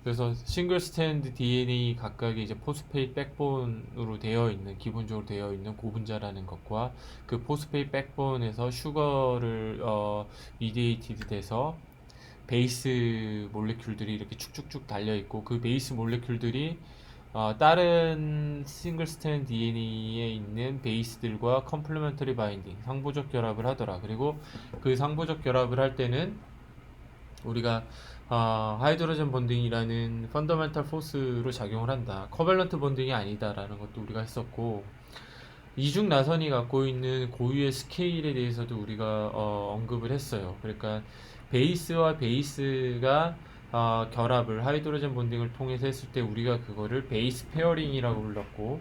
그래서 싱글 스탠드 DNA 각각이 이제 포스페이드 백본으로 되어 있는, 기본적으로 되어 있는 고분자라는 것과 그 포스페이드 백본에서 슈거를 미디에이티드 돼서 베이스 몰레큘들이 이렇게 축축축 달려 있고, 그 베이스 몰레큘들이 다른 싱글 스탠드 DNA에 있는 베이스들과 컴플리멘터리 바인딩, 상보적 결합을 하더라. 그리고 그 상보적 결합을 할 때는 우리가 하이드로젠 본딩이라는 펀더멘탈 포스로 작용을 한다. 커밸런트 본딩이 아니다라는 것도 우리가 했었고, 이중 나선이 갖고 있는 고유의 스케일에 대해서도 우리가 언급을 했어요. 그러니까 베이스와 베이스가 결합을 하이드로젠 본딩을 통해서 했을 때 우리가 그거를 베이스 페어링이라고 불렀고,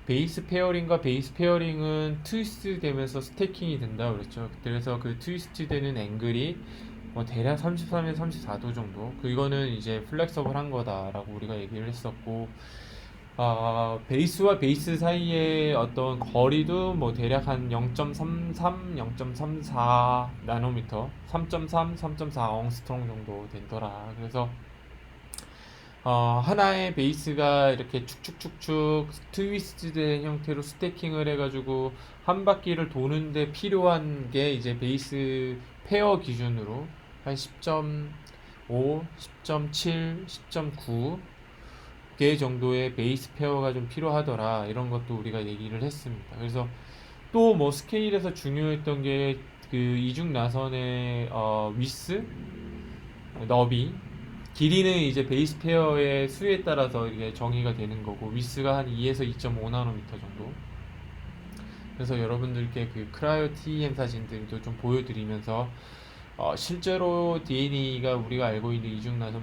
베이스 페어링과 베이스 페어링은 트위스트 되면서 스태킹이 된다 그랬죠. 그래서 그 트위스트 되는 앵글이 대략 33에서 34도 정도. 그거는 이제 플렉서블 한 거다라고 우리가 얘기를 했었고, 베이스와 베이스 사이의 어떤 거리도 뭐 대략 한 0.33, 0.34 나노미터, 3.3, 3.4 엉스트롱 정도 되더라. 그래서 하나의 베이스가 이렇게 축축축축 트위스트 된 형태로 스태킹을 해가지고 한 바퀴를 도는데 필요한 게 이제 베이스 페어 기준으로 한 10.5, 10.7, 10.9 개 정도의 베이스 페어가 좀 필요하더라. 이런 것도 우리가 얘기를 했습니다. 그래서 또 뭐 스케일에서 중요했던 게 그 이중 나선의 위스, 너비, 길이는 이제 베이스 페어의 수에 따라서 이게 정의가 되는 거고, 위스가 한 2에서 2.5 나노미터 정도. 그래서 여러분들께 그 크라이오 TEM 사진들도 좀 보여드리면서 실제로 DNA가 우리가 알고 있는 이중나선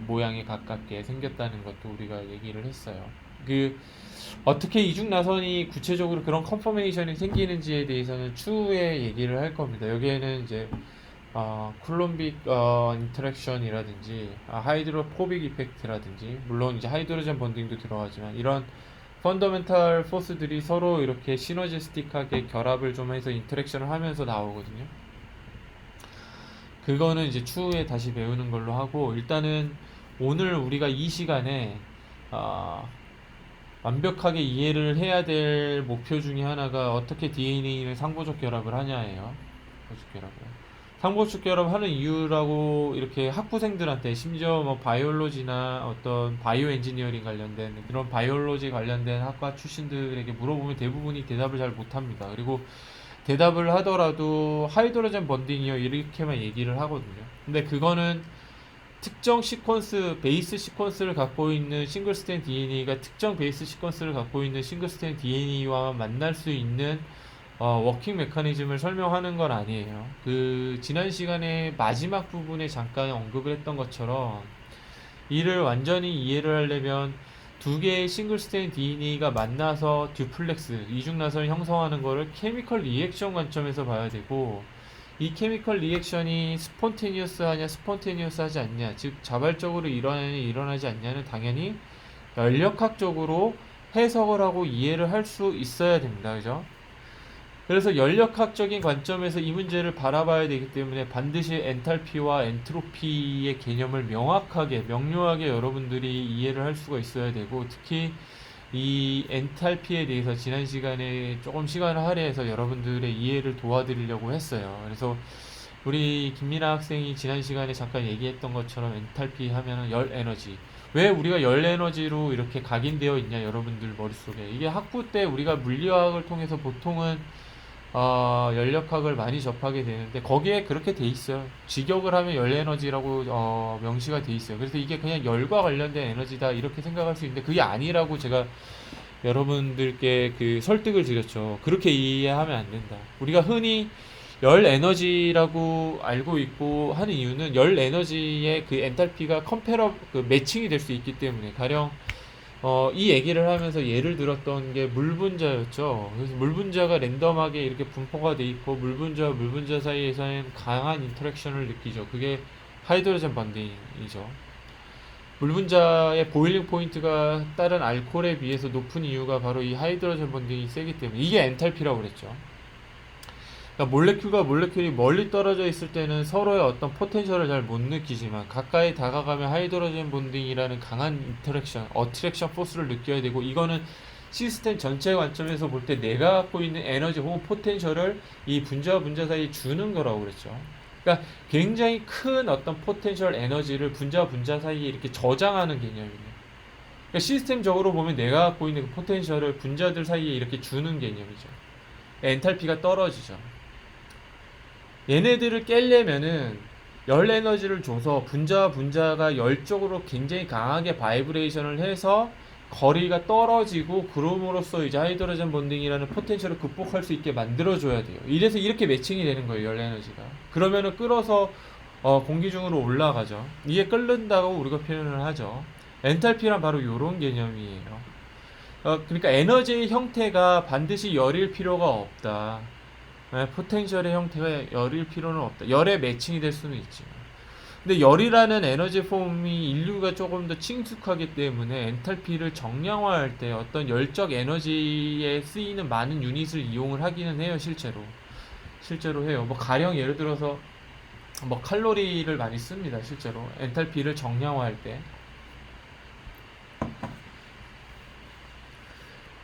모양에 가깝게 생겼다는 것도 우리가 얘기를 했어요. 그 어떻게 이중나선이 구체적으로 그런 컨퍼메이션이 생기는지에 대해서는 추후에 얘기를 할 겁니다. 여기에는 이제 쿨롬빅 인터랙션이라든지 하이드로포빅 이펙트라든지, 물론 이제 하이드로젠 번딩도 들어가지만, 이런 펀더멘탈 포스들이 서로 이렇게 시너지스틱하게 결합을 좀 해서 인터랙션을 하면서 나오거든요. 그거는 이제 추후에 다시 배우는 걸로 하고, 일단은 오늘 우리가 이 시간에 어, 완벽하게 이해를 해야 될 목표 중에 하나가 어떻게 DNA를 상보적 결합을 하냐예요. 상보적 결합을. 상보적 결합하는 이유라고 이렇게 학부생들한테, 심지어 뭐 바이올로지나 어떤 바이오 엔지니어링 관련된 그런 바이올로지 관련된 학과 출신들에게 물어보면 대부분이 대답을 잘 못합니다. 그리고 대답을 하더라도 하이드로젠 번딩이요 이렇게만 얘기를 하거든요. 근데 그거는 특정 시퀀스, 베이스 시퀀스를 갖고 있는 싱글 스탠드 DNA가 특정 베이스 시퀀스를 갖고 있는 싱글 스탠드 DNA와 만날 수 있는 워킹 메커니즘을 설명하는 건 아니에요. 그 지난 시간에 마지막 부분에 잠깐 언급을 했던 것처럼, 이를 완전히 이해를 하려면 두 개의 싱글 스탠드 DNA가 만나서 듀플렉스, 이중나선을 형성하는 거를 케미컬 리액션 관점에서 봐야 되고, 이 케미컬 리액션이 스폰테니어스 하냐 스폰테니어스 하지 않냐, 즉 자발적으로 일어나냐 일어나지 않냐는 당연히 연력학적으로 해석을 하고 이해를 할 수 있어야 됩니다. 그죠? 그래서 연력학적인 관점에서 이 문제를 바라봐야 되기 때문에 반드시 엔탈피와 엔트로피의 개념을 명확하게, 명료하게 여러분들이 이해를 할 수가 있어야 되고, 특히 이 엔탈피에 대해서 지난 시간에 조금 시간을 할애해서 여러분들의 이해를 도와드리려고 했어요. 그래서 우리 김민아 학생이 지난 시간에 잠깐 얘기했던 것처럼 엔탈피 하면은 열 에너지. 왜 우리가 열 에너지로 이렇게 각인되어 있냐, 여러분들 머릿속에. 이게 학부 때 우리가 물리학을 통해서 보통은 연력학을 많이 접하게 되는데, 거기에 그렇게 돼 있어요. 직역을 하면 열 에너지라고 명시가 돼 있어요. 그래서 이게 그냥 열과 관련된 에너지다 이렇게 생각할 수 있는데, 그게 아니라고 제가 여러분들께 그 설득을 드렸죠. 그렇게 이해하면 안 된다. 우리가 흔히 열 에너지라고 알고 있고 하는 이유는 열 에너지의 그 엔탈피가 컴페러 그 매칭이 될 수 있기 때문에. 가령 이 얘기를 하면서 예를 들었던 게 물분자였죠. 그래서 물분자가 랜덤하게 이렇게 분포가 돼 있고, 물분자와 물분자 사이에서는 강한 인터랙션을 느끼죠. 그게 하이드로젠 번딩이죠. 물분자의 보일링 포인트가 다른 알코올에 비해서 높은 이유가 바로 이 하이드로젠 번딩이 세기 때문에, 이게 엔탈피라고 그랬죠. 그러니까 몰레큘과 몰레큘이 멀리 떨어져 있을 때는 서로의 어떤 포텐셜을 잘 못 느끼지만 가까이 다가가면 하이드로젠 본딩이라는 강한 인터랙션, 어트랙션 포스를 느껴야 되고, 이거는 시스템 전체 관점에서 볼 때 내가 갖고 있는 에너지 혹은 포텐셜을 이 분자와 분자 사이에 주는 거라고 그랬죠. 그러니까 굉장히 큰 어떤 포텐셜 에너지를 분자와 분자 사이에 이렇게 저장하는 개념이에요. 그러니까 시스템적으로 보면 내가 갖고 있는 그 포텐셜을 분자들 사이에 이렇게 주는 개념이죠. 엔탈피가 떨어지죠. 얘네들을 깰려면은 열 에너지를 줘서 분자와 분자가 열적으로 굉장히 강하게 바이브레이션을 해서 거리가 떨어지고, 그럼으로써 이제 하이드로젠 본딩이라는 포텐셜을 극복할 수 있게 만들어줘야 돼요. 이래서 이렇게 매칭이 되는 거예요, 열 에너지가. 그러면은 끌어서 공기 중으로 올라가죠. 이게 끓는다고 우리가 표현을 하죠. 엔탈피란 바로 이런 개념이에요. 그러니까 에너지의 형태가 반드시 열일 필요가 없다. 포텐셜의 형태가 열일 필요는 없다. 열에 매칭이 될 수는 있지만. 근데 열이라는 에너지 폼이 인류가 조금 더 친숙하기 때문에 엔탈피를 정량화할 때 어떤 열적 에너지에 쓰이는 많은 유닛을 이용을 하기는 해요, 실제로. 실제로 해요. 뭐 가령 예를 들어서 뭐 칼로리를 많이 씁니다, 실제로. 엔탈피를 정량화할 때.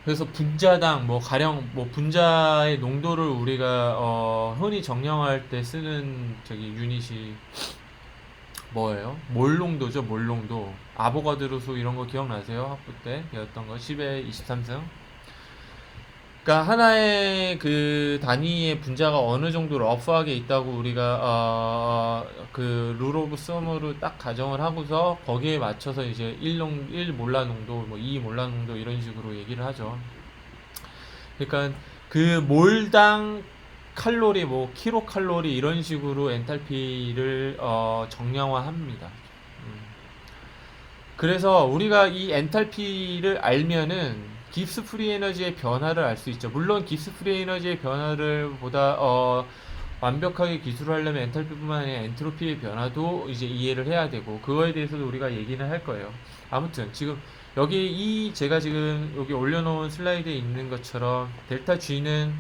그래서 분자당 뭐 가령 뭐 분자의 농도를 우리가 흔히 정량할 때 쓰는 저기 유닛이 뭐예요? 몰 농도죠, 몰 농도. 아보가드로 수 이런 거 기억나세요? 학부 때 배웠던 거 10에 23승. 그러니까 하나의 그 단위의 분자가 어느 정도 러프하게 있다고 우리가 그 룰 오브 썸으로 딱 가정을 하고서 거기에 맞춰서 이제 1 몰라 농도, 뭐 2 몰라 농도 이런 식으로 얘기를 하죠. 그러니까 그 몰당 칼로리, 뭐 킬로 칼로리 이런 식으로 엔탈피를 정량화합니다. 그래서 우리가 이 엔탈피를 알면은 깁스 프리 에너지의 변화를 알 수 있죠. 물론 깁스 프리 에너지의 변화를 보다 완벽하게 기술하려면 엔탈피뿐만 아니라 엔트로피의 변화도 이제 이해를 해야 되고, 그거에 대해서도 우리가 얘기는 할 거예요. 아무튼 지금 여기 제가 지금 여기 올려놓은 슬라이드에 있는 것처럼 델타 G는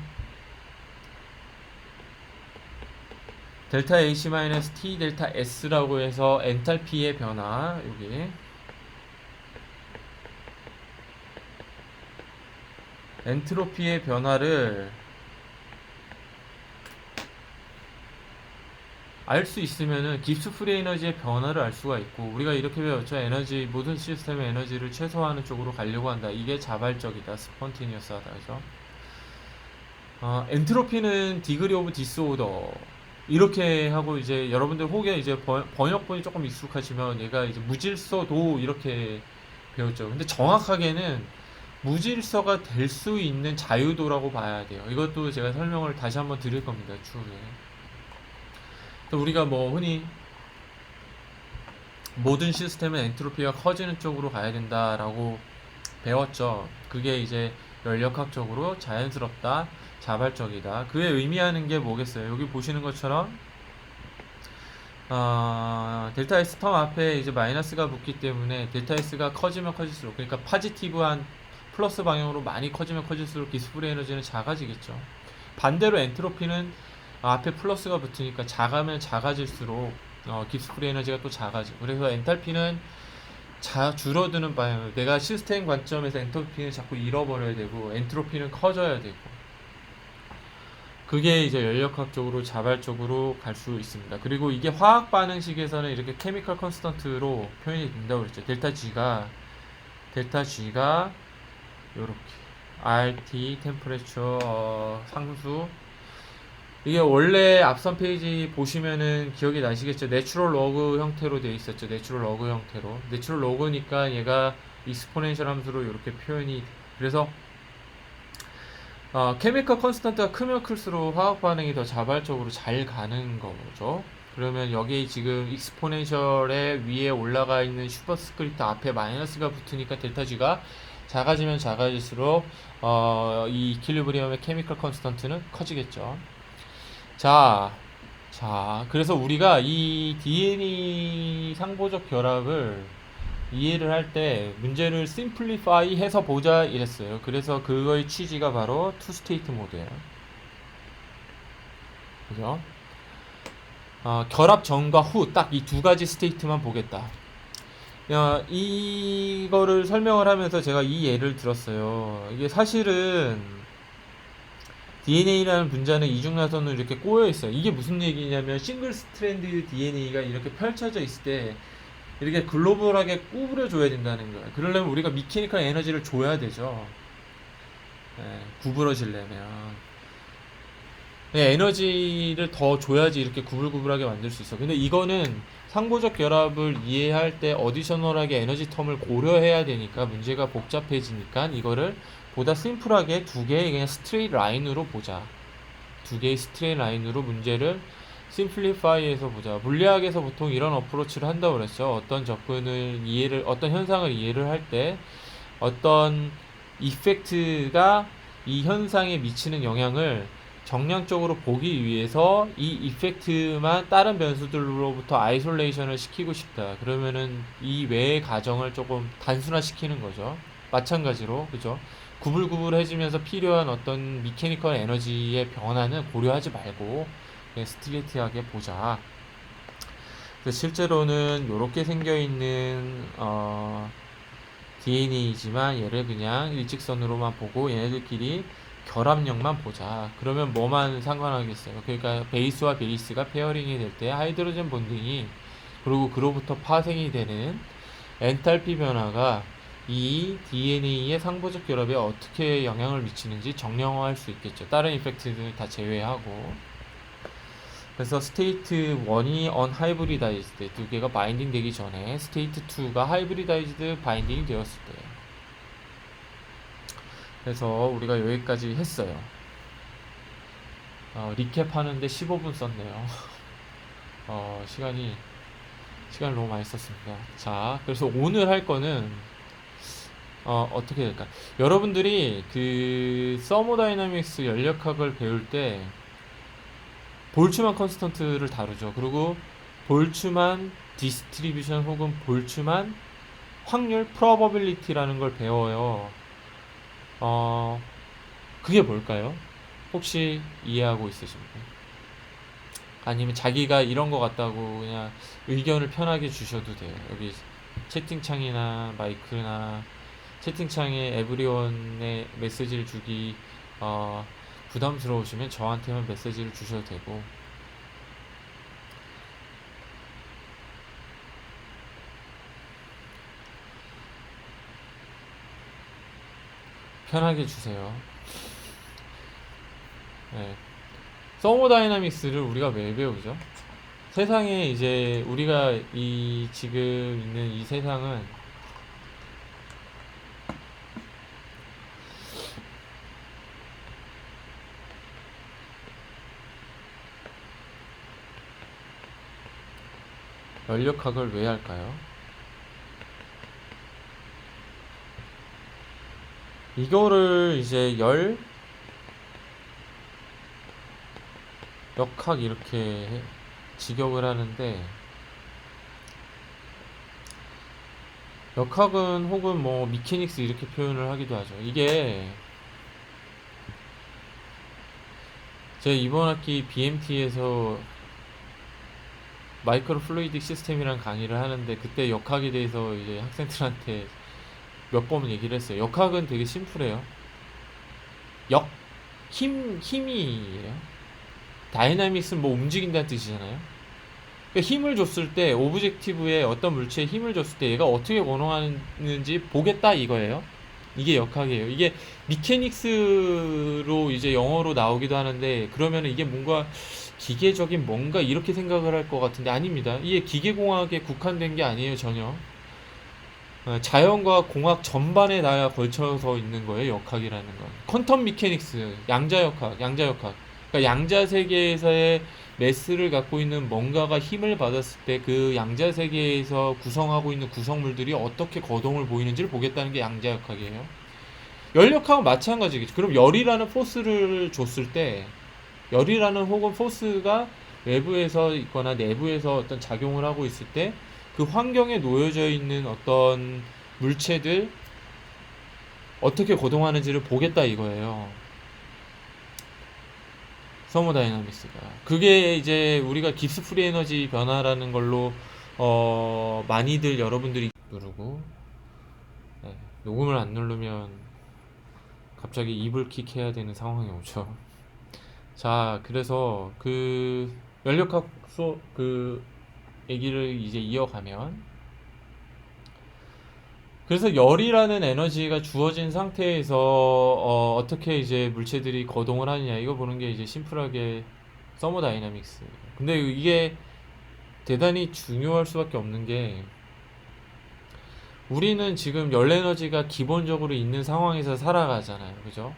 델타 AC-T 델타 S라고 해서 엔탈피의 변화, 여기 엔트로피의 변화를 알 수 있으면은 깁스 프리 에너지의 변화를 알 수가 있고, 우리가 이렇게 배웠죠. 에너지, 모든 시스템의 에너지를 최소화하는 쪽으로 가려고 한다. 이게 자발적이다, 스폰티니어스하다, 그죠? 엔트로피는 디그리 오브 디스오더 이렇게 하고, 이제 여러분들 혹여 이제 번역본이 조금 익숙하시면 얘가 이제 무질서도 이렇게 배웠죠. 근데 정확하게는 무질서가 될 수 있는 자유도라고 봐야 돼요. 이것도 제가 설명을 다시 한번 드릴 겁니다, 추후에. 또 우리가 뭐 흔히 모든 시스템은 엔트로피가 커지는 쪽으로 가야 된다라고 배웠죠. 그게 이제 연력학적으로 자연스럽다, 자발적이다. 그게 의미하는 게 뭐겠어요? 여기 보시는 것처럼 델타 S 텀 앞에 이제 마이너스가 붙기 때문에 델타 S가 커지면 커질수록, 그러니까 파지티브한 플러스 방향으로 많이 커지면 커질수록 디스플레이 에너지는 작아지겠죠. 반대로 엔트로피는 앞에 플러스가 붙으니까 작으면 작아질수록 깁스프리 에너지가 또 작아지고, 그래서 엔탈피는 줄어드는 방향으로, 내가 시스템 관점에서 엔트로피는 자꾸 잃어버려야 되고 엔트로피는 커져야 되고, 그게 이제 연력학적으로 자발적으로 갈 수 있습니다. 그리고 이게 화학 반응식에서는 이렇게 케미컬 컨스턴트로 표현이 된다고 그랬죠. 델타 G가 요렇게 RT 템퍼레처 상수, 이게 원래 앞선 페이지 보시면은 기억이 나시겠죠. 내추럴 로그 형태로 되어 있었죠. 내추럴 로그 형태로. 내추럴 로그니까 얘가 익스포넨셜 함수로 이렇게 표현이, 그래서 케미컬 컨스턴트가 크면 클수록 화학 반응이 더 자발적으로 잘 가는 거죠. 그러면 여기 지금 익스포넨셜의 위에 올라가 있는 슈퍼스크립트 앞에 마이너스가 붙으니까 델타 G가 작아지면 작아질수록 이 이퀄리브리엄의 케미컬 컨스턴트는 커지겠죠. 자, 그래서 우리가 이 DNA 상보적 결합을 이해를 할 때 문제를 심플리파이 해서 보자 이랬어요. 그래서 그거의 취지가 바로 투 스테이트 모드예요. 그죠? 결합 전과 후 딱 이 두 가지 스테이트만 보겠다. 이거를 설명을 하면서 제가 이 예를 들었어요. 이게 사실은 DNA라는 분자는 이중나선으로 이렇게 꼬여 있어요. 이게 무슨 얘기냐면 싱글 스트랜드 DNA가 이렇게 펼쳐져 있을 때 이렇게 글로벌하게 구부려줘야 된다는 거예요. 그러려면 우리가 미케니컬 에너지를 줘야 되죠. 구부러지려면. 에너지를 더 줘야지 이렇게 구불구불하게 만들 수 있어. 근데 이거는 상보적 결합을 이해할 때 어디셔널하게 에너지 텀을 고려해야 되니까 문제가 복잡해지니까 이거를 보다 심플하게 두 개의 그냥 스트레이트 라인으로 보자. 두 개의 스트레이트 라인으로 문제를 심플리파이해서 보자. 물리학에서 보통 이런 어프로치를 한다고 그랬죠. 어떤 현상을 이해를 할 때 어떤 이펙트가 이 현상에 미치는 영향을 정량적으로 보기 위해서 이 이펙트만 다른 변수들로부터 아이솔레이션을 시키고 싶다. 그러면은 이 외의 가정을 조금 단순화시키는 거죠. 마찬가지로, 그죠? 구불구불해지면서 필요한 어떤 미케니컬 에너지의 변화는 고려하지 말고 그냥 스트레이트하게 보자. 실제로는 이렇게 생겨있는 DNA지만 얘를 그냥 일직선으로만 보고 얘네들끼리 결합력만 보자. 그러면 뭐만 상관하겠어요. 그러니까 베이스와 베이스가 페어링이 될 때 하이드로젠 본딩이 그리고 그로부터 파생이 되는 엔탈피 변화가 이 DNA의 상보적 결합에 어떻게 영향을 미치는지 정량화할 수 있겠죠. 다른 이펙트들 다 제외하고. 그래서 스테이트 1이 언하이브리다이즈드 두 개가 바인딩 되기 전에 스테이트 2가 하이브리다이즈드 바인딩이 되었을 때. 그래서 우리가 여기까지 했어요. 리캡하는데 15분 썼네요. 시간을 너무 많이 썼습니다. 자, 그래서 오늘 할 거는 어떻게 될까? 여러분들이 그 서모다이나믹스 연력학을 배울 때 볼츠만 컨스턴트를 다루죠. 그리고 볼츠만 디스트리뷰션 혹은 볼츠만 확률 프로버빌리티라는 걸 배워요. 그게 뭘까요? 혹시 이해하고 있으십니까? 아니면 자기가 이런 거 같다고 그냥 의견을 편하게 주셔도 돼요. 여기 채팅창이나 마이크나 채팅창에 에브리원의 메시지를 주기 부담스러우시면 저한테만 메시지를 주셔도 되고 편하게 주세요. 네. 서모다이나믹스를 우리가 왜 배우죠? 세상에 이제 우리가 이 지금 있는 이 세상은 연력학을 왜 할까요? 이거를 이제 역학 이렇게 직역을 하는데 역학은 혹은 뭐 미케닉스 이렇게 표현을 하기도 하죠. 이게 제가 이번 학기 BMT에서 마이크로 플루이딕 시스템이란 강의를 하는데 그때 역학에 대해서 이제 학생들한테 몇 번 얘기를 했어요. 역학은 되게 심플해요. 힘이에요. 다이나믹스는 뭐 움직인다는 뜻이잖아요. 그러니까 힘을 줬을 때 오브젝티브에 어떤 물체에 힘을 줬을 때 얘가 어떻게 원하는지 보겠다 이거예요. 이게 역학이에요. 이게 미케닉스로 이제 영어로 나오기도 하는데 그러면 이게 뭔가 기계적인 뭔가 이렇게 생각을 할 것 같은데 아닙니다. 이게 기계공학에 국한된 게 아니에요 전혀. 자연과 공학 전반에 다 걸쳐서 있는 거예요 역학이라는 건. 퀀텀 미케닉스 양자역학 그러니까 양자 세계에서의 매스를 갖고 있는 뭔가가 힘을 받았을 때 그 양자 세계에서 구성하고 있는 구성물들이 어떻게 거동을 보이는지를 보겠다는 게 양자역학이에요. 열역학은 마찬가지겠죠. 그럼 열이라는 포스를 줬을 때 열이라는 혹은 포스가 외부에서 있거나 내부에서 어떤 작용을 하고 있을 때 그 환경에 놓여져 있는 어떤 물체들 어떻게 거동하는지를 보겠다 이거예요. 서머다이나믹스가. 그게 이제 우리가 깁스 프리 에너지 변화라는 걸로 많이들 여러분들이 누르고, 네, 녹음을 안 누르면 갑자기 이불킥 해야 되는 상황이 오죠. 자, 그래서 그 연력학 수업 그 얘기를 이제 이어가면, 그래서 열이라는 에너지가 주어진 상태에서 떻게 이제 물체들이 거동을 하느냐, 이거 보는 게 이제 심플하게 서머다이나믹스. 근데 이게 대단히 중요할 수밖에 없는 게, 우리는 지금 열 에너지가 기본적으로 있는 상황에서 살아가잖아요. 그죠?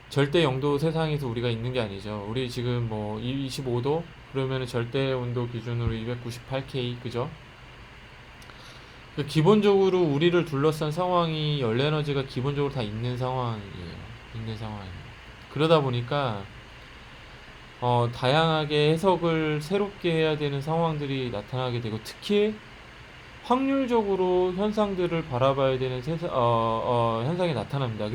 절대 영도 세상에서 우리가 있는 게 아니죠. 우리 지금 뭐 25도 그러면 절대 온도 기준으로 298K, 그죠? 기본적으로 우리를 둘러싼 상황이 열 에너지가 기본적으로 다 있는 상황이에요. 있는 상황이에요. 그러다 보니까 다양하게 해석을 새롭게 해야 되는 상황들이 나타나게 되고, 특히 확률적으로 현상들을 바라봐야 되는 현상이 나타납니다.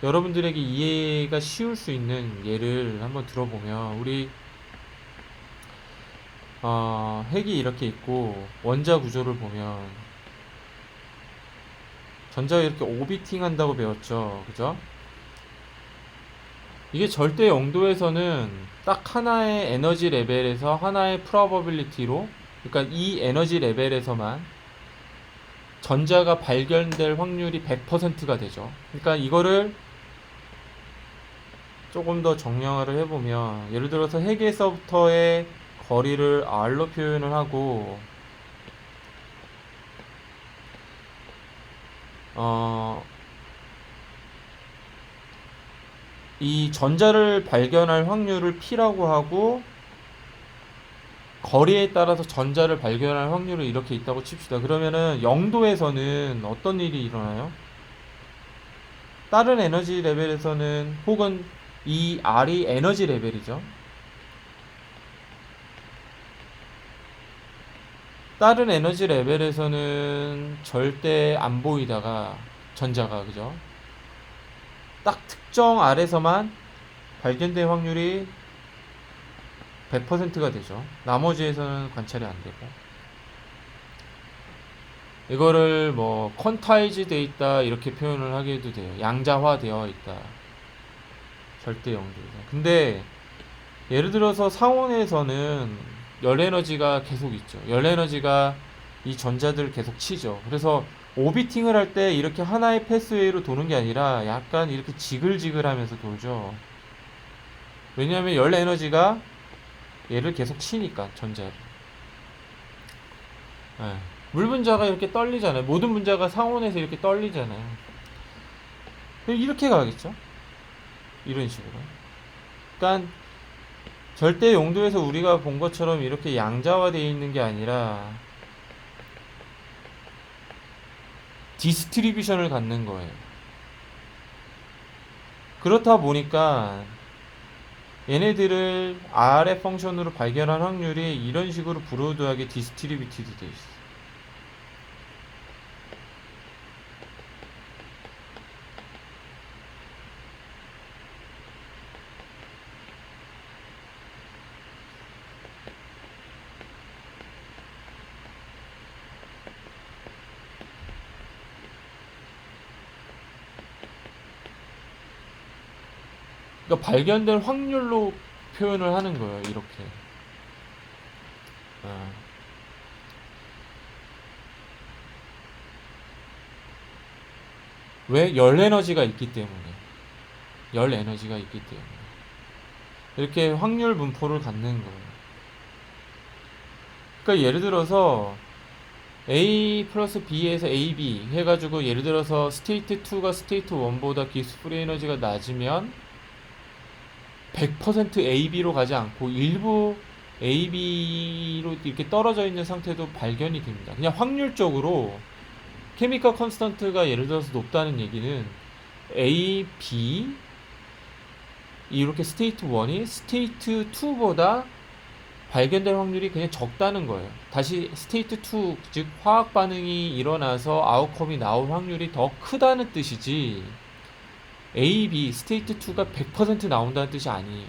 여러분들에게 이해가 쉬울 수 있는 예를 한번 들어보면, 우리 핵이 이렇게 있고 원자 구조를 보면 전자가 이렇게 오비팅 한다고 배웠죠. 그죠? 이게 절대 영도에서는 딱 하나의 에너지 레벨에서 하나의 프로버빌리티로, 그러니까 이 에너지 레벨에서만 전자가 발견될 확률이 100%가 되죠. 그러니까 이거를 조금 더 정량화를 해보면, 예를 들어서 핵에서부터의 거리를 R로 표현을 하고, 이 전자를 발견할 확률을 P라고 하고, 거리에 따라서 전자를 발견할 확률을 이렇게 있다고 칩시다. 그러면은 0도에서는 어떤 일이 일어나요? 다른 에너지 레벨에서는, 혹은 이 R이 에너지 레벨이죠. 다른 에너지 레벨에서는 절대 안 보이다가 전자가, 그죠? 딱 특정 R에서만 발견될 확률이 100%가 되죠. 나머지에서는 관찰이 안 되고. 이거를 뭐 퀀타이즈 돼 있다 이렇게 표현을 하게도 돼요. 양자화 되어 있다. 절대 영도에서. 근데 예를 들어서 상온에서는 열 에너지가 계속 있죠. 열 에너지가 이 전자들을 계속 치죠. 그래서 오비팅을 할 때 이렇게 하나의 패스웨이로 도는 게 아니라 약간 이렇게 지글지글 하면서 돌죠. 왜냐하면 열 에너지가 얘를 계속 치니까, 전자를. 네. 물 분자가 이렇게 떨리잖아요. 모든 분자가 상온에서 이렇게 떨리잖아요. 이렇게 가겠죠. 이런 식으로. 그러니까 절대 용도에서 우리가 본 것처럼 이렇게 양자화되어 있는 게 아니라 디스트리뷰션을 갖는 거예요. 그렇다 보니까 얘네들을 R의 펑션으로 발견할 확률이 이런 식으로 브로드하게 디스트리뷰티드 되어 있어. 그러니까 발견될 확률로 표현을 하는 거예요. 이렇게. 어. 왜? 열 에너지가 있기 때문에. 열 에너지가 있기 때문에. 이렇게 확률 분포를 갖는 거예요. 그러니까 예를 들어서 A 플러스 B에서 AB 해가지고, 예를 들어서 스테이트 2가 스테이트 1보다 깁스 프리 에너지가 낮으면 100% AB로 가지 않고 일부 AB로 이렇게 떨어져 있는 상태도 발견이 됩니다. 그냥 확률적으로 케미컬 컨스턴트가 예를 들어서 높다는 얘기는 A, B 이렇게 스테이트 1이 스테이트 2보다 발견될 확률이 그냥 적다는 거예요. 다시 스테이트 2, 즉 화학 반응이 일어나서 아웃컴이 나올 확률이 더 크다는 뜻이지, A, B, 스테이트 2가 100% 나온다는 뜻이 아니에요.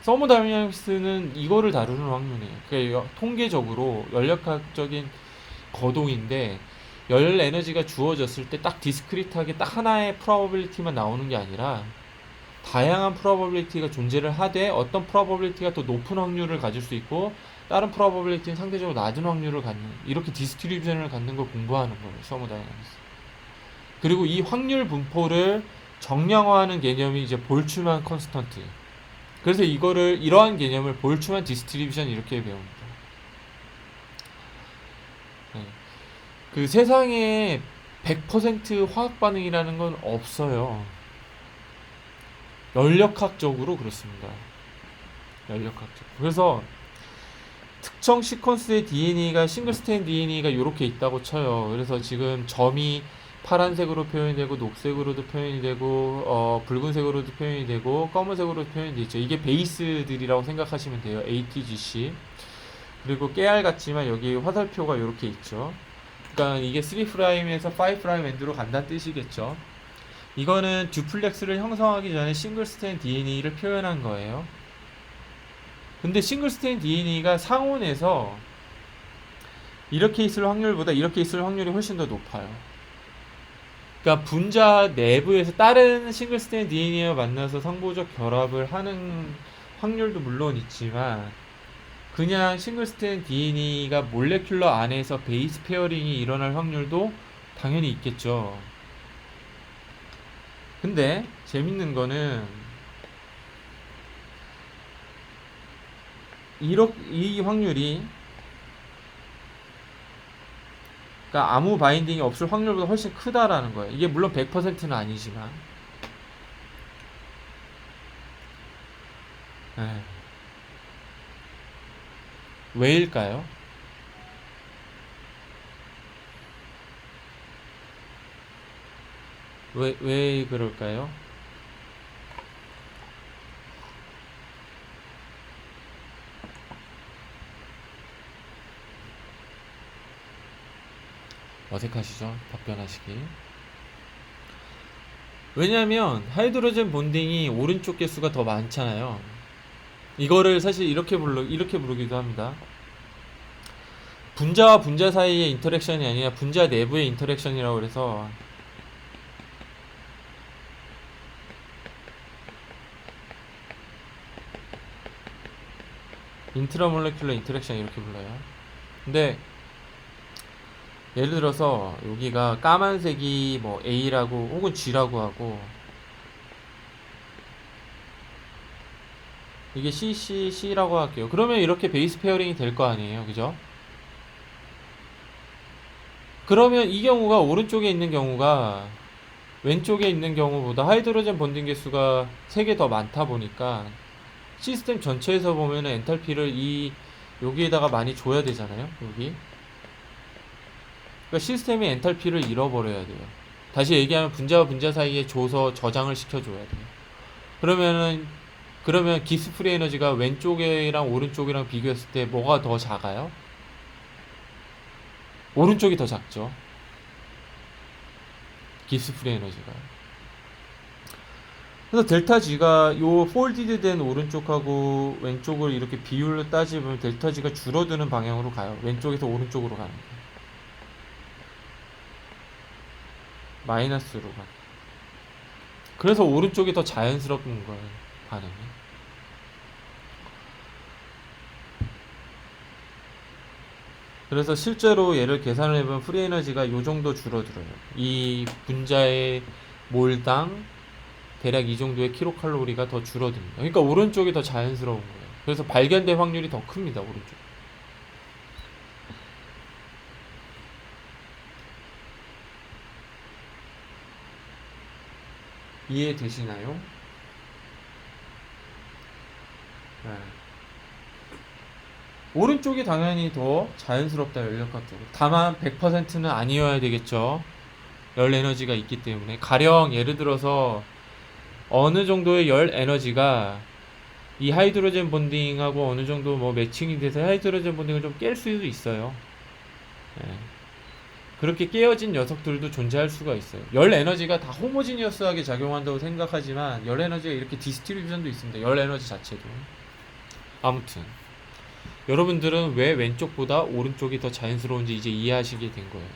서머다이내믹스는 이거를 다루는 확률이에요. 그러니까 통계적으로 연력학적인 거동인데 열 에너지가 주어졌을 때 딱 디스크리트하게 딱 하나의 프로버빌리티만 나오는 게 아니라 다양한 프로버빌리티가 존재를 하되 어떤 프로버빌리티가 더 높은 확률을 가질 수 있고 다른 프로버빌리티는 상대적으로 낮은 확률을 갖는, 이렇게 디스트리뷰션을 갖는 걸 공부하는 거예요, 서머다이내믹스. 그리고 이 확률 분포를 정량화하는 개념이 이제 볼츠만 컨스턴트. 그래서 이러한 개념을 볼츠만 디스트리뷰션 이렇게 배웁니다. 네. 그 세상에 100% 화학 반응이라는 건 없어요. 연력학적으로 그렇습니다. 연력학적. 그래서 특정 시퀀스의 DNA가 싱글 스트랜드 DNA가 이렇게 있다고 쳐요. 그래서 지금 점이 파란색으로 표현이 되고 녹색으로도 표현이 되고 붉은색으로도 표현이 되고 검은색으로도 표현이 되죠. 이게 베이스들이라고 생각하시면 돼요. ATGC. 그리고 깨알 같지만 여기 화살표가 이렇게 있죠. 그러니까 이게 3'에서 5' 엔드로 간다는 뜻이겠죠. 이거는 듀플렉스를 형성하기 전에 싱글 스트랜드 DNA를 표현한 거예요. 근데 싱글 스트랜드 DNA가 상온에서 이렇게 있을 확률보다 이렇게 있을 확률이 훨씬 더 높아요. 그러니까 분자 내부에서 다른 싱글 스트랜드 DNA와 만나서 상보적 결합을 하는 확률도 물론 있지만 그냥 싱글 스트랜드 DNA가 몰레큘러 안에서 베이스 페어링이 일어날 확률도 당연히 있겠죠. 근데 재밌는 거는 이 확률이, 그러니까 아무 바인딩이 없을 확률보다 훨씬 크다라는 거예요. 이게 물론 100%는 아니지만. 네. 왜일까요? 왜 그럴까요? 어색하시죠? 답변하시기. 왜냐하면 하이드로젠 본딩이 오른쪽 개수가 더 많잖아요. 이거를 사실 이렇게 부르기도 합니다. 분자와 분자 사이의 인터랙션이 아니라 분자 내부의 인터랙션이라고 그래서 인트라몰레큘러 인터랙션 이렇게 불러요. 근데 예를 들어서 여기가 까만색이 뭐 A라고 혹은 G라고 하고 이게 C라고 할게요. 그러면 이렇게 베이스 페어링이 될 거 아니에요, 그죠? 그러면 이 경우가 오른쪽에 있는 경우가 왼쪽에 있는 경우보다 하이드로젠 본딩 개수가 3개 더 많다 보니까 시스템 전체에서 보면 엔탈피를 여기에다가 많이 줘야 되잖아요, 여기. 그러니까 시스템이 엔탈피를 잃어버려야 돼요. 다시 얘기하면 분자와 분자 사이에 줘서 저장을 시켜줘야 돼요. 그러면 기스 프리 에너지가 왼쪽이랑 오른쪽이랑 비교했을 때 뭐가 더 작아요? 오른쪽이 더 작죠. 기스 프리 에너지가. 그래서 델타 G가 요 폴디드 된 오른쪽하고 왼쪽을 이렇게 비율로 따지면 델타 G가 줄어드는 방향으로 가요. 왼쪽에서 오른쪽으로 가는 거예요. 마이너스로 가. 그래서 오른쪽이 더 자연스러운 거예요, 반응이. 그래서 실제로 얘를 계산을 해보면 프리 에너지가 요 정도 줄어들어요. 이 분자의 몰당 대략 이 정도의 킬로칼로리가 더 줄어듭니다. 그러니까 오른쪽이 더 자연스러운 거예요. 그래서 발견될 확률이 더 큽니다, 오른쪽. 이해되시나요? 네. 오른쪽이 당연히 더 자연스럽다, 연력학적으로. 다만 100%는 아니어야 되겠죠. 열 에너지가 있기 때문에. 가령 예를 들어서 어느 정도의 열 에너지가 이 하이드로젠 본딩하고 어느 정도 뭐 매칭이 돼서 하이드로젠 본딩을 좀 깰 수도 있어요. 네. 그렇게 깨어진 녀석들도 존재할 수가 있어요. 열 에너지가 다 호모지니어스하게 작용한다고 생각하지만 열 에너지가 이렇게 디스트리뷰션도 있습니다. 열 에너지 자체도. 아무튼 여러분들은 왜 왼쪽보다 오른쪽이 더 자연스러운지 이제 이해하시게 된 거예요.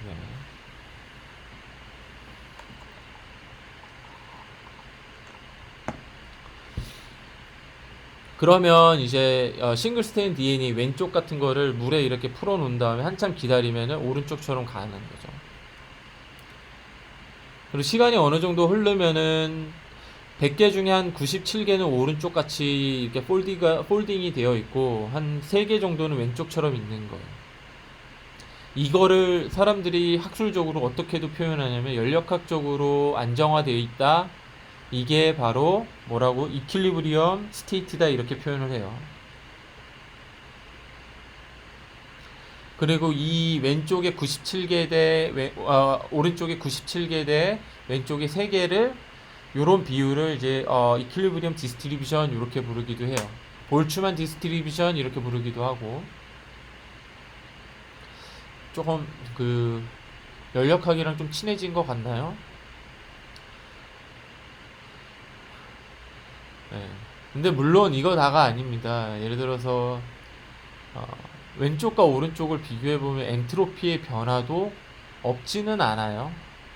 네. 그러면 이제 싱글 스테인 DNA 왼쪽 같은 거를 물에 이렇게 풀어 놓은 다음에 한참 기다리면은 오른쪽처럼 가는 거죠. 그리고 시간이 어느 정도 흐르면은 100개 중에 한 97개는 오른쪽 같이 이렇게 폴딩이 되어 있고 한 3개 정도는 왼쪽처럼 있는 거예요. 이거를 사람들이 학술적으로 어떻게도 표현하냐면 연력학적으로 안정화되어 있다. 이게 바로 뭐라고 이퀄리브리엄 스테이트다 이렇게 표현을 해요. 그리고 이 왼쪽에 97개 대 오른쪽에 97개 대 왼쪽에 3개를 요런 비율을 이제 이퀄리브리엄 디스트리뷰션 이렇게 부르기도 해요. 볼츠만 디스트리뷰션 이렇게 부르기도 하고. 조금 그 연력학이랑 좀 친해진 것 같나요? 네. 근데 물론 이거 다가 아닙니다. 예를 들어서 어, 왼쪽과 오른쪽을 비교해 보면 엔트로피의 변화도 없지는 않아요.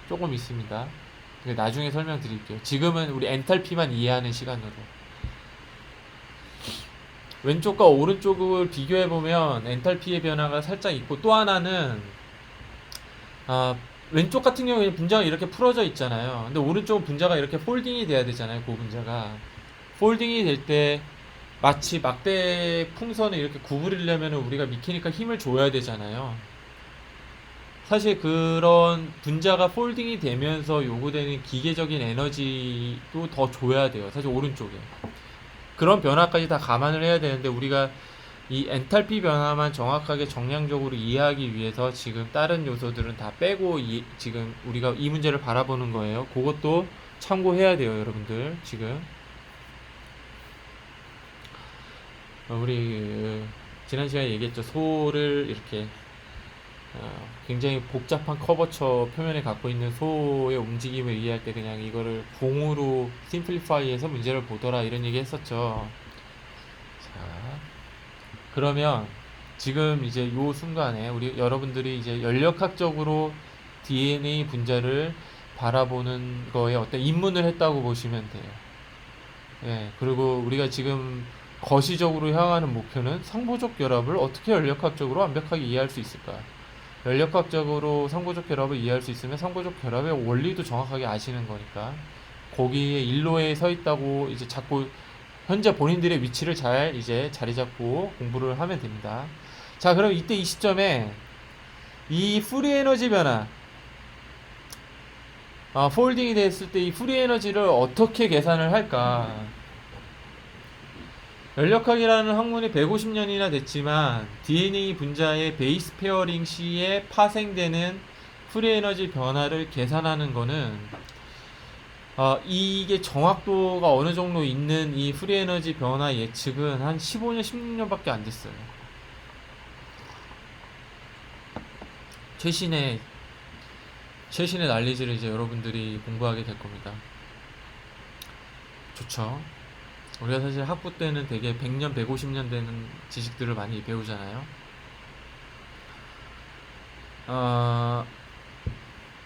조금 있습니다. 나중에 설명드릴게요. 지금은 우리 엔탈피만 이해하는 시간으로. 왼쪽과 오른쪽을 비교해 보면 엔탈피의 변화가 살짝 있고 또 하나는 아, 왼쪽 같은 경우에 분자가 이렇게 풀어져 있잖아요. 근데 오른쪽은 분자가 이렇게 폴딩이 돼야 되잖아요. 고분자가. 폴딩이 될 때 마치 막대 풍선을 이렇게 구부리려면 우리가 미케니컬 힘을 줘야 되잖아요. 사실 그런 분자가 폴딩이 되면서 요구되는 기계적인 에너지도 더 줘야 돼요. 사실 오른쪽에. 그런 변화까지 다 감안을 해야 되는데 우리가 이 엔탈피 변화만 정확하게 정량적으로 이해하기 위해서 지금 다른 요소들은 다 빼고 지금 우리가 이 문제를 바라보는 거예요. 그것도 참고해야 돼요, 여러분들. 지금 우리 지난 시간에 얘기했죠. 소를 이렇게 굉장히 복잡한 커버처 표면에 갖고 있는 소의 움직임을 이해할 때 그냥 이거를 공으로 심플리파이해서 문제를 보더라 이런 얘기 했었죠. 자, 그러면 지금 이제 요 순간에 우리 여러분들이 이제 연력학적으로 DNA 분자를 바라보는 거에 어떤 입문을 했다고 보시면 돼요. 예, 그리고 우리가 지금 거시적으로 향하는 목표는 상보적 결합을 어떻게 연력학적으로 완벽하게 이해할 수 있을까? 연력학적으로 상보적 결합을 이해할 수 있으면 상보적 결합의 원리도 정확하게 아시는 거니까 거기에 일로에 서 있다고 이제 자꾸 현재 본인들의 위치를 잘 이제 자리 잡고 공부를 하면 됩니다. 자, 그럼 이때 이 시점에 이 프리 에너지 변화, 폴딩이 됐을 때 이 프리 에너지를 어떻게 계산을 할까? 연력학이라는 학문이 150년이나 됐지만 DNA 분자의 베이스 페어링 시에 파생되는 프리 에너지 변화를 계산하는 거는 이게 정확도가 어느 정도 있는 이 프리 에너지 변화 예측은 한 15년, 16년밖에 안 됐어요. 최신의 난리지를 이제 여러분들이 공부하게 될 겁니다. 좋죠. 우리가 사실 학부 때는 되게 100년, 150년 되는 지식들을 많이 배우잖아요.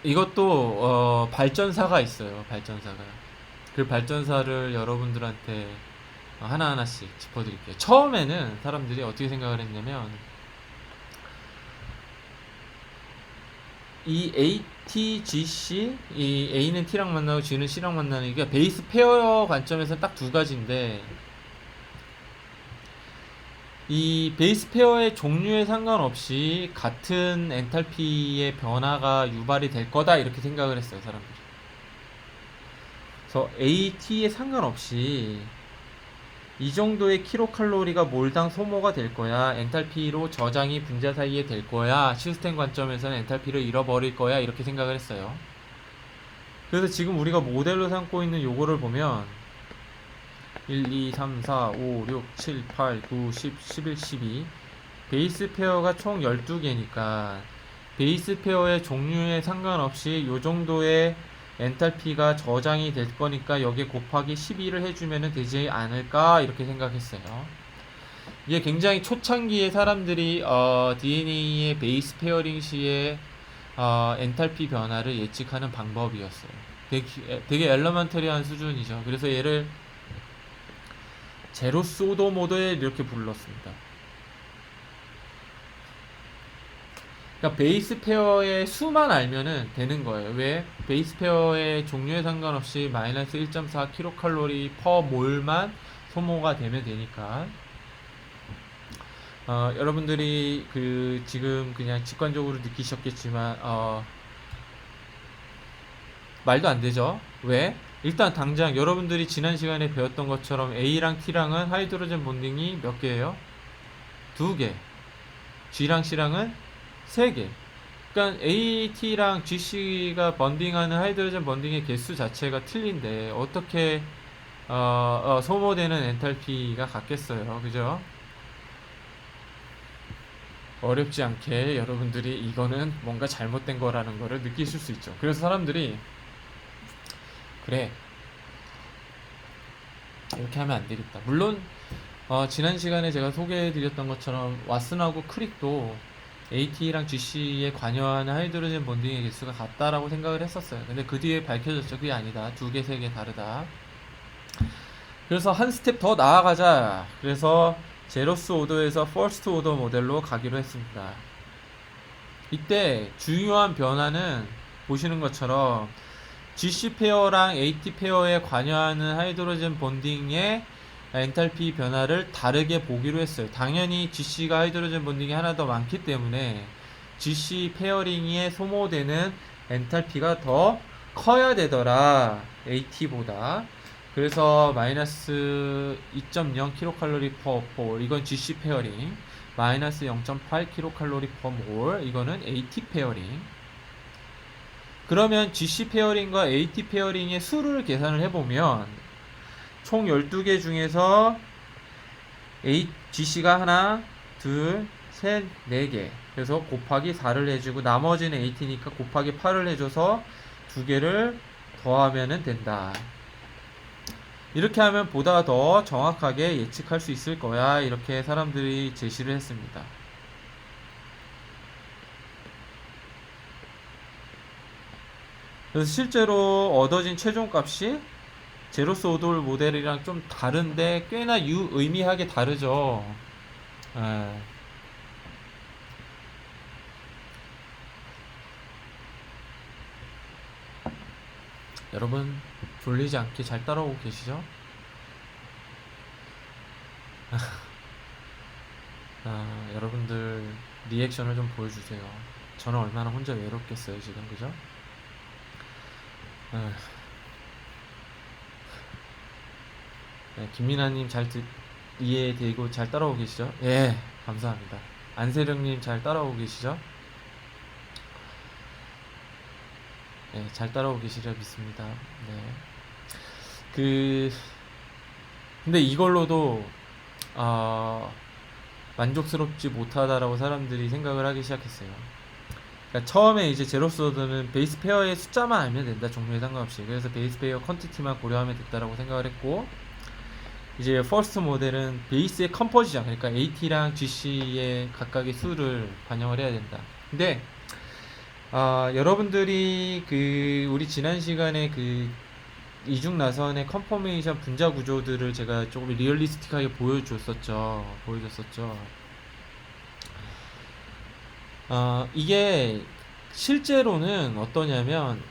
이것도 발전사가 있어요. 발전사가. 그 발전사를 여러분들한테 하나하나씩 짚어드릴게요. 처음에는 사람들이 어떻게 생각을 했냐면 이 ATGC, 이 A는 T랑 만나고 G는 C랑 만나는 게 베이스 페어 관점에서 딱 두 가지인데 이 베이스 페어의 종류에 상관없이 같은 엔탈피의 변화가 유발이 될 거다 이렇게 생각을 했어요, 사람들이. 그래서 AT에 상관없이 이 정도의 킬로칼로리가 몰당 소모가 될 거야. 엔탈피로 저장이 분자 사이에 될 거야. 시스템 관점에서는 엔탈피를 잃어버릴 거야. 이렇게 생각을 했어요. 그래서 지금 우리가 모델로 삼고 있는 요거를 보면 1, 2, 3, 4, 5, 6, 7, 8, 9, 10, 11, 12 베이스 페어가 총 12개니까 베이스 페어의 종류에 상관없이 요 정도의 엔탈피가 저장이 될 거니까 여기에 곱하기 12를 해주면 되지 않을까 이렇게 생각했어요. 이게 굉장히 초창기에 사람들이 DNA의 베이스 페어링 시에 엔탈피 변화를 예측하는 방법이었어요. 되게 엘러먼터리한 수준이죠. 그래서 얘를 제로스 오더 모델 이렇게 불렀습니다. 그러니까 베이스 페어의 수만 알면은 되는 거예요. 왜? 베이스 페어의 종류에 상관없이 마이너스 1.4 킬로칼로리 퍼 몰만 소모가 되면 되니까. 여러분들이 지금 그냥 직관적으로 느끼셨겠지만 말도 안 되죠. 왜? 일단 당장 여러분들이 지난 시간에 배웠던 것처럼 A랑 T랑은 하이드로젠 본딩이 몇 개예요? 2개. G랑 C랑은 3개. 그러니까 A, T랑 GC가 번딩하는 하이드로젠 번딩의 개수 자체가 틀린데 어떻게 소모되는 엔탈피가 같겠어요. 그죠? 어렵지 않게 여러분들이 이거는 뭔가 잘못된 거라는 거를 느끼실 수 있죠. 그래서 사람들이 그래 이렇게 하면 안 되겠다. 물론 지난 시간에 제가 소개해드렸던 것처럼 왓슨하고 크릭도 AT랑 GC에 관여하는 하이드로젠 본딩의 개수가 같다라고 생각을 했었어요. 근데 그 뒤에 밝혀졌죠. 그게 아니다. 2개, 3개 다르다. 그래서 한 스텝 더 나아가자. 그래서 제로스 오더에서 퍼스트 오더 모델로 가기로 했습니다. 이때 중요한 변화는 보시는 것처럼 GC 페어랑 AT 페어에 관여하는 하이드로젠 본딩의 엔탈피 변화를 다르게 보기로 했어요. 당연히 GC가 하이드로젠 본딩이 하나 더 많기 때문에 GC 페어링에 소모되는 엔탈피가 더 커야 되더라. AT보다. 그래서 마이너스 2.0 킬로칼로리 퍼 몰 이건 GC 페어링, 마이너스 0.8 킬로칼로리 퍼 몰 이거는 AT 페어링. 그러면 GC 페어링과 AT 페어링의 수를 계산을 해보면 총 12개 중에서 GC가 하나, 둘, 셋, 4개. 그래서 곱하기 4를 해주고 나머지는 AT니까 곱하기 8을 해줘서 2개를 더하면 된다. 이렇게 하면 보다 더 정확하게 예측할 수 있을 거야. 이렇게 사람들이 제시를 했습니다. 그래서 실제로 얻어진 최종값이 제로스 오돌 모델이랑 좀 다른데 꽤나 유의미하게 다르죠. 에. 여러분 졸리지 않게 잘 따라오고 계시죠? 여러분들 리액션을 좀 보여주세요. 저는 얼마나 혼자 외롭겠어요 지금. 그죠? 네, 김민아님 이해되고 잘 따라오고 계시죠? 예, 감사합니다. 안세령님 잘 따라오고 계시죠? 네, 잘 따라오고 계시리라 믿습니다. 네. 근데 이걸로도 만족스럽지 못하다라고 사람들이 생각을 하기 시작했어요. 그러니까 처음에 이제 제로스오드는 베이스 페어의 숫자만 알면 된다. 종류에 상관없이. 그래서 베이스 페어 퀀티티만 고려하면 됐다라고 생각을 했고, 이제 퍼스트 모델은 베이스의 컴포지션, 그러니까 AT랑 GC의 각각의 수를 반영을 해야 된다. 근데 여러분들이 우리 지난 시간에 이중 나선의 컨포메이션 분자 구조들을 제가 조금 리얼리스틱하게 보여줬었죠. 이게 실제로는 어떠냐면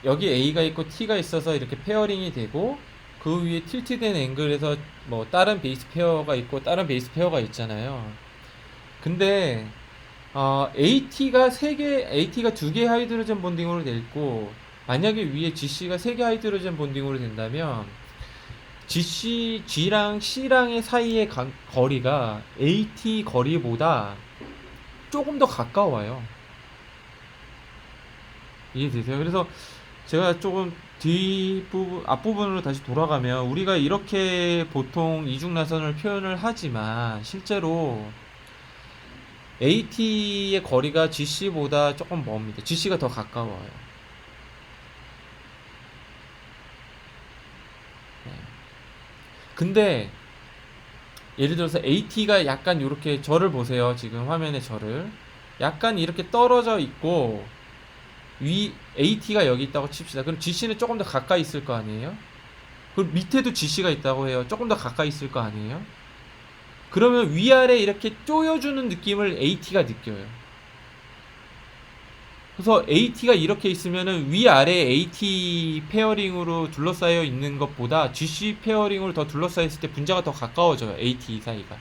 여기 A가 있고 T가 있어서 이렇게 페어링이 되고 그 위에 틸트된 앵글에서 뭐 다른 베이스 페어가 있고 다른 베이스 페어가 있잖아요. 근데 AT가 2개 하이드로젠 본딩으로 돼 있고 만약에 위에 GC가 3개 하이드로젠 본딩으로 된다면 G랑 C랑의 사이의 거리가 AT 거리보다 조금 더 가까워요. 이해되세요? 그래서 제가 조금 앞부분으로 다시 돌아가면 우리가 이렇게 보통 이중나선을 표현을 하지만 실제로 AT의 거리가 GC보다 조금 멉니다. GC가 더 가까워요. 근데 예를 들어서 AT가 약간 이렇게 저를 보세요. 지금 화면에 저를 약간 이렇게 떨어져 있고 위 AT가 여기 있다고 칩시다. 그럼 GC는 조금 더 가까이 있을 거 아니에요? 그리고 밑에도 GC가 있다고 해요. 조금 더 가까이 있을 거 아니에요? 그러면 위아래 이렇게 쪼여주는 느낌을 AT가 느껴요. 그래서 AT가 이렇게 있으면은 위아래 AT 페어링으로 둘러싸여 있는 것보다 GC 페어링으로 더 둘러싸여 있을 때 분자가 더 가까워져요. AT 사이가.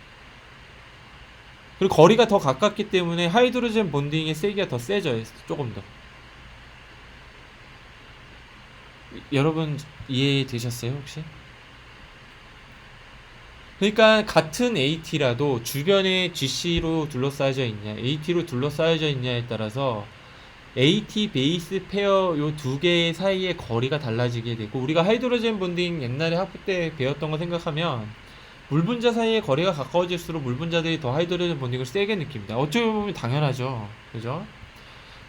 그리고 거리가 더 가깝기 때문에 하이드로젠 본딩의 세기가 더 세져요. 조금 더. 여러분 이해되셨어요 혹시? 그러니까 같은 AT라도 주변에 GC로 둘러싸여져 있냐, AT로 둘러싸여져 있냐에 따라서 AT 베이스 페어 요 두 개 사이의 거리가 달라지게 되고, 우리가 하이드로젠 본딩 옛날에 학부 때 배웠던 거 생각하면 물 분자 사이의 거리가 가까워질수록 물 분자들이 더 하이드로젠 본딩을 세게 느낍니다. 어찌 보면 당연하죠. 그죠?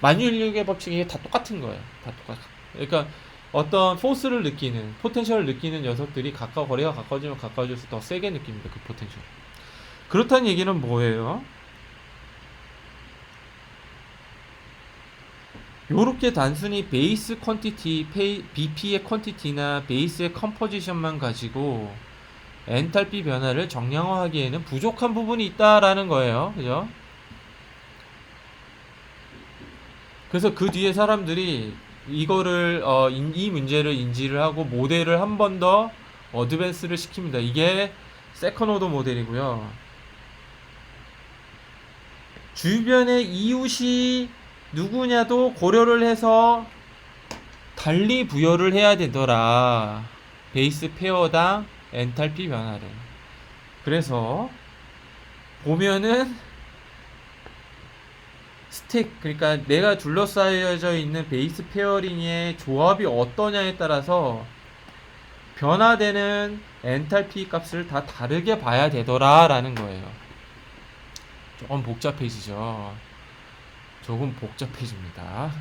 만유인력의 법칙이 이게 다 똑같은 거예요. 다 똑같아. 그러니까 어떤 포스를 느끼는, 포텐셜을 느끼는 녀석들이 거리가 가까워지면 가까워질수록 더 세게 느낍니다. 그 포텐셜. 그렇다는 얘기는 뭐예요? 요렇게 단순히 베이스 퀀티티, BP의 퀀티티나 베이스의 컴포지션만 가지고 엔탈피 변화를 정량화하기에는 부족한 부분이 있다라는 거예요. 그죠? 그래서 그 뒤에 사람들이 이거를 이 문제를 인지를 하고 모델을 한 번 더 어드밴스를 시킵니다. 이게 세컨 오더 모델이고요. 주변의 이웃이 누구냐도 고려를 해서 달리 부여를 해야 되더라. 베이스 페어당 엔탈피 변화를. 그래서 보면은 스택, 그러니까 내가 둘러싸여져 있는 베이스 페어링의 조합이 어떠냐에 따라서 변화되는 엔탈피 값을 다 다르게 봐야 되더라라는 거예요. 조금 복잡해지죠. 조금 복잡해집니다.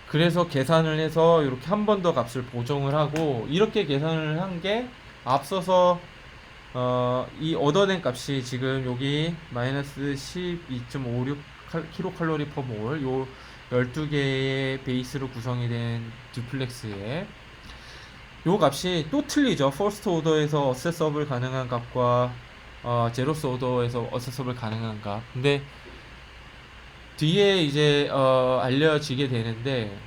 그래서 계산을 해서 이렇게 한 번 더 값을 보정을 하고, 이렇게 계산을 한 게 앞서서 이 얻어낸 값이 지금 여기 마이너스 12.56 킬로칼로리 퍼 몰, 요 12개의 베이스로 구성이 된 듀플렉스에 요 값이 또 틀리죠. 퍼스트 오더에서 어세서블 가능한 값과 제로스 오더에서 어세서블 가능한 값. 근데 뒤에 이제 알려지게 되는데,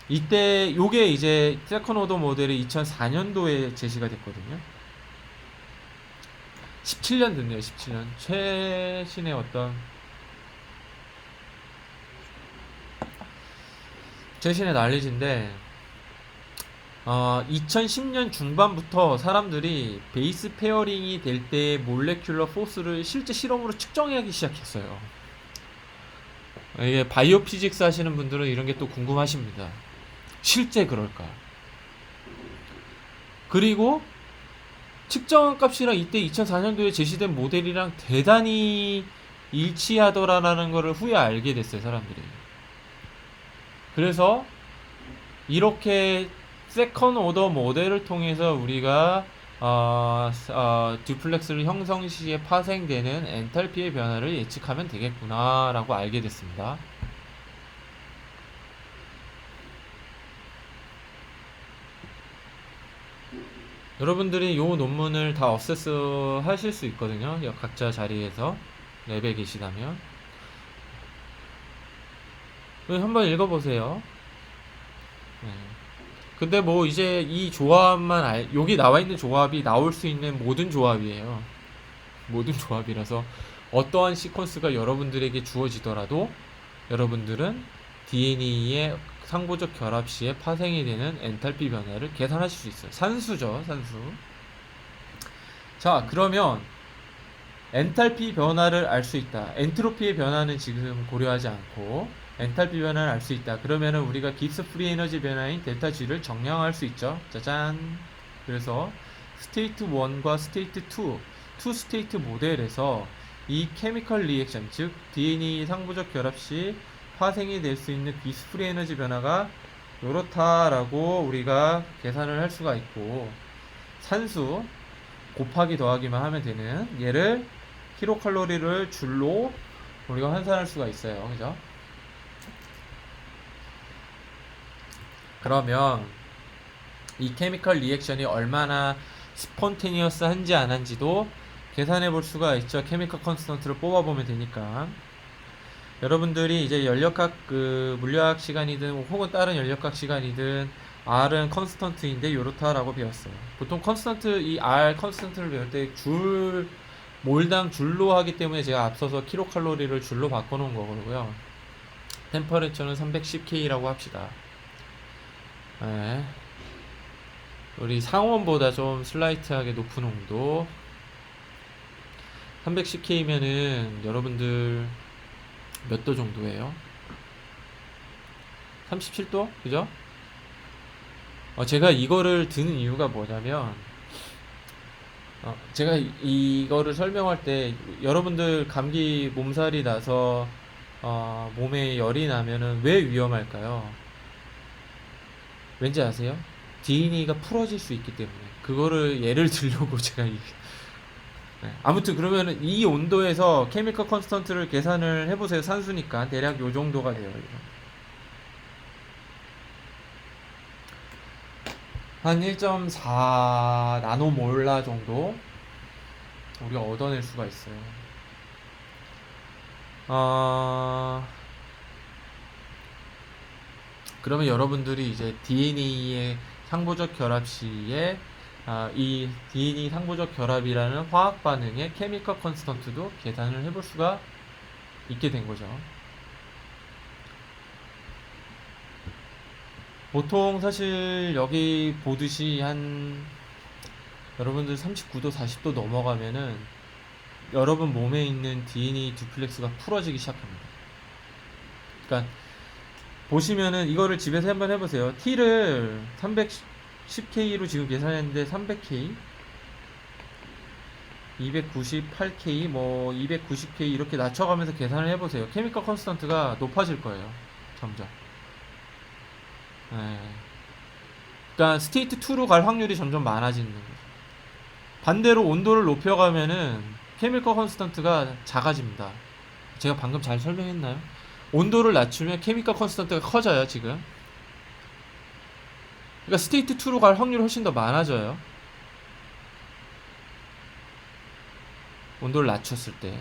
이때 요게 이제 세컨 오더 모델이 2004년도에 제시가 됐거든요. 17년 됐네요. 17년. 최신의 어떤 최신의 난리지인데, 2010년 중반부터 사람들이 베이스 페어링이 될 때 몰레큘러 포스를 실제 실험으로 측정하기 시작했어요. 이게 바이오 피직스 하시는 분들은 이런 게 또 궁금하십니다. 실제 그럴까? 그리고 측정한 값이랑 이때 2004년도에 제시된 모델이랑 대단히 일치하더라라는 거를 후에 알게 됐어요, 사람들이. 그래서 이렇게 세컨 오더 모델을 통해서 우리가 듀플렉스를 형성 시에 파생되는 엔탈피의 변화를 예측하면 되겠구나 라고 알게 됐습니다. 여러분들이 이 논문을 다 어세스 하실 수 있거든요. 각자 자리에서 랩에 계시다면 한번 읽어보세요. 네. 근데 뭐 이제 이 조합만 여기 나와 있는 조합이 나올 수 있는 모든 조합이에요. 모든 조합이라서 어떠한 시퀀스가 여러분들에게 주어지더라도 여러분들은 DNA의 상부적 결합 시에 파생이 되는 엔탈피 변화를 계산하실 수 있어요. 산수죠, 산수. 자, 그러면 엔탈피 변화를 알 수 있다. 엔트로피의 변화는 지금 고려하지 않고 엔탈피 변화를 알 수 있다. 그러면은 우리가 깁스 프리 에너지 변화인 델타 G를 정량할 수 있죠. 짜잔. 그래서 스테이트 1과 스테이트 2, 투 스테이트 모델에서 이 케미컬 리액션, 즉 DNA 상부적 결합 시 파생이 될 수 있는 깁스 프리 에너지 변화가 요렇다라고 우리가 계산을 할 수가 있고, 산수 곱하기 더하기만 하면 되는 얘를 킬로칼로리를 줄로 우리가 환산할 수가 있어요. 그죠? 그러면 이 케미컬 리액션이 얼마나 스폰테니어스한지 안 한지도 계산해 볼 수가 있죠. 케미컬 컨스턴트를 뽑아 보면 되니까. 여러분들이 이제 연력학 물리학 시간이든 혹은 다른 연력학 시간이든 R은 컨스턴트인데 요렇다라고 배웠어요. 보통 컨스턴트 이 R 컨스턴트를 배울 때 몰당 줄로 하기 때문에 제가 앞서서 킬로칼로리를 줄로 바꿔 놓은 거고요. 템퍼레처는 310K라고 합시다. 네. 우리 상온보다 좀 슬라이트하게 높은 온도 310K면은 여러분들 몇 도 정도예요? 37도? 그죠? 제가 이거를 드는 이유가 뭐냐면 제가 이거를 설명할 때 여러분들 감기 몸살이 나서 몸에 열이 나면은 왜 위험할까요? 왠지 아세요? DNA가 풀어질 수 있기 때문에 그거를 예를 들려고 제가 네. 아무튼 그러면은 이 온도에서 케미컬 컨스턴트를 계산을 해보세요. 산수니까 대략 요 정도가 돼요. 한 1.4 나노몰라 정도 우리가 얻어낼 수가 있어요. 그러면 여러분들이 이제 DNA의 상부적 결합 시에 이 DNA 상부적 결합이라는 화학 반응의 케미컬 컨스턴트도 계산을 해볼 수가 있게 된 거죠. 보통 사실 여기 보듯이 한 여러분들 39도 40도 넘어가면은 여러분 몸에 있는 DNA 듀플렉스가 풀어지기 시작합니다. 그러니까 보시면은 이거를 집에서 한번 해보세요. T를 310K로 지금 계산했는데 300K 298K 뭐 290K 이렇게 낮춰가면서 계산을 해보세요. 케미컬 컨스턴트가 높아질 거예요. 점점. 네. 그러니까 스테이트 2로 갈 확률이 점점 많아지는 거죠. 반대로 온도를 높여가면은 케미컬 컨스턴트가 작아집니다. 제가 방금 잘 설명했나요? 온도를 낮추면 케미컬 컨스턴트가 커져요, 지금. 그러니까 스테이트 2로 갈 확률이 훨씬 더 많아져요. 온도를 낮췄을 때.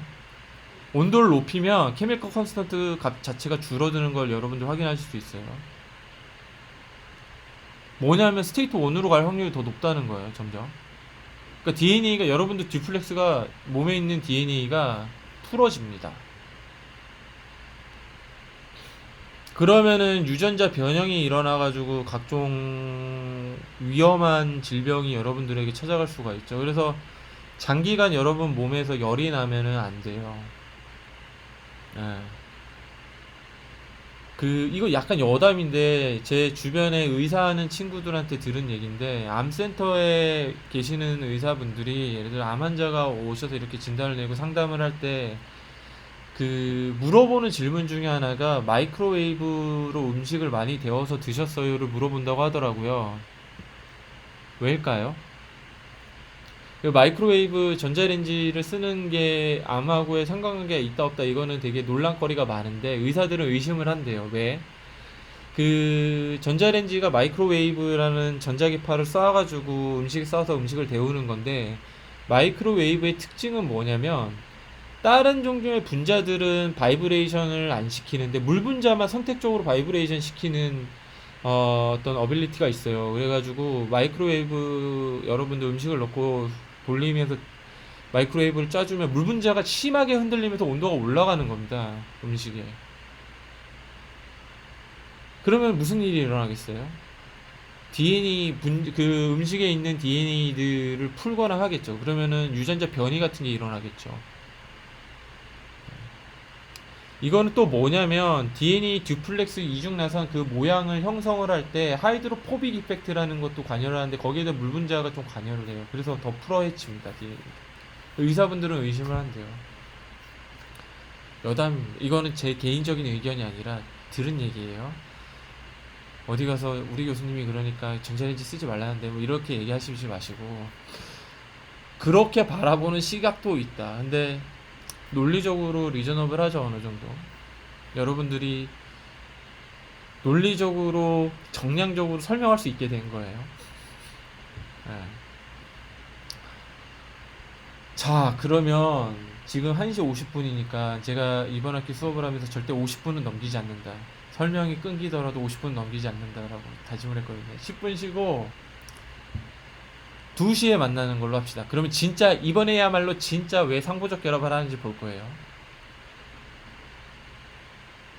온도를 높이면 케미컬 컨스턴트 값 자체가 줄어드는 걸 여러분들 확인하실 수 있어요. 뭐냐면 스테이트 1으로 갈 확률이 더 높다는 거예요, 점점. 그러니까 DNA가 여러분들 듀플렉스가 몸에 있는 DNA가 풀어집니다. 그러면은 유전자 변형이 일어나가지고 각종 위험한 질병이 여러분들에게 찾아갈 수가 있죠. 그래서 장기간 여러분 몸에서 열이 나면은 안 돼요. 예. 이거 약간 여담인데, 제 주변에 의사하는 친구들한테 들은 얘기인데, 암센터에 계시는 의사분들이, 예를 들어 암 환자가 오셔서 이렇게 진단을 내고 상담을 할 때, 물어보는 질문 중에 하나가, 마이크로웨이브로 음식을 많이 데워서 드셨어요를 물어본다고 하더라고요. 왜일까요? 마이크로웨이브 전자레인지를 쓰는 게 암하고의 상관관계가 있다 없다 이거는 되게 논란거리가 많은데 의사들은 의심을 한대요. 왜? 전자레인지가 마이크로웨이브라는 전자기파를 쏴가지고 음식에 쏴서 음식을 데우는 건데 마이크로웨이브의 특징은 뭐냐면 다른 종류의 분자들은 바이브레이션을 안 시키는데 물 분자만 선택적으로 바이브레이션 시키는 어떤 어빌리티가 있어요. 그래가지고 마이크로웨이브 여러분들 음식을 넣고 돌리면서 마이크로웨이브를 짜주면 물 분자가 심하게 흔들리면서 온도가 올라가는 겁니다. 음식에. 그러면 무슨 일이 일어나겠어요? 음식에 있는 DNA들을 풀거나 하겠죠. 그러면은 유전자 변이 같은 게 일어나겠죠. 이거는 또 뭐냐면 DNA 듀플렉스 이중나선 그 모양을 형성을 할 때 하이드로포빅 이펙트라는 것도 관여를 하는데 거기에다 물 분자가 좀 관여를 해요. 그래서 더 풀어헤칩니다. DNA. 의사분들은 의심을 한대요. 이거는 제 개인적인 의견이 아니라 들은 얘기예요. 어디 가서 우리 교수님이 그러니까 전자레인지 쓰지 말라는데 뭐 이렇게 얘기하시지 마시고 그렇게 바라보는 시각도 있다. 근데 논리적으로 리저너블 하죠, 어느 정도. 여러분들이 논리적으로 정량적으로 설명할 수 있게 된 거예요. 예. 자, 그러면 지금 1시 50분이니까 제가 이번 학기 수업을 하면서 절대 50분은 넘기지 않는다. 설명이 끊기더라도 50분 넘기지 않는다라고 다짐을 했거든요. 10분 쉬고 2시에 만나는 걸로 합시다. 그러면 진짜 이번에야말로 진짜 왜 상부적 결합을 하는지 볼 거예요.